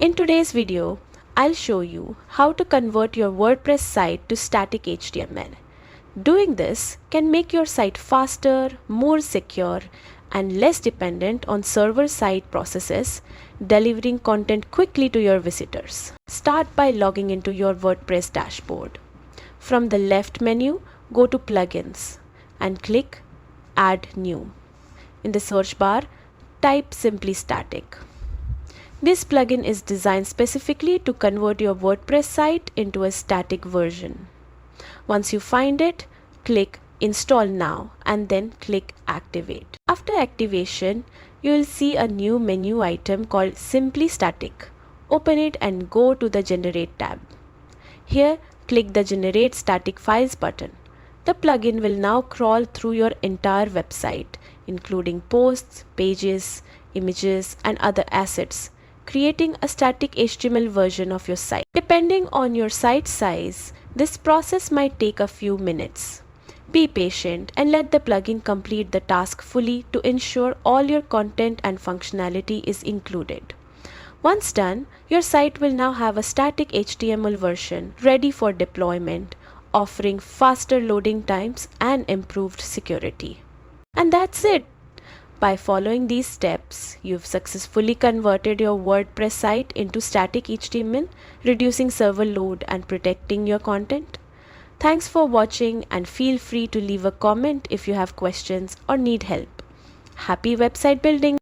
In today's video, I'll show you how to convert your WordPress site to static HTML. Doing this can make your site faster, more secure, and less dependent on server-side processes, delivering content quickly to your visitors. Start by logging into your WordPress dashboard. From the left menu, go to Plugins and click Add New. In the search bar, type simply static. This plugin is designed specifically to convert your WordPress site into a static version. Once you find it, click Install Now and then click Activate. After activation, you will see a new menu item called Simply Static. Open it and go to the Generate tab. Here, click the Generate Static Files button. The plugin will now crawl through your entire website, including posts, pages, images, and other assets, creating a static HTML version of your site. Depending on your site size, this process might take a few minutes. Be patient and let the plugin complete the task fully to ensure all your content and functionality is included. Once done, your site will now have a static HTML version ready for deployment, offering faster loading times and improved security. And that's it! By following these steps, you've successfully converted your WordPress site into static HTML, reducing server load and protecting your content. Thanks for watching and feel free to leave a comment if you have questions or need help. Happy website building!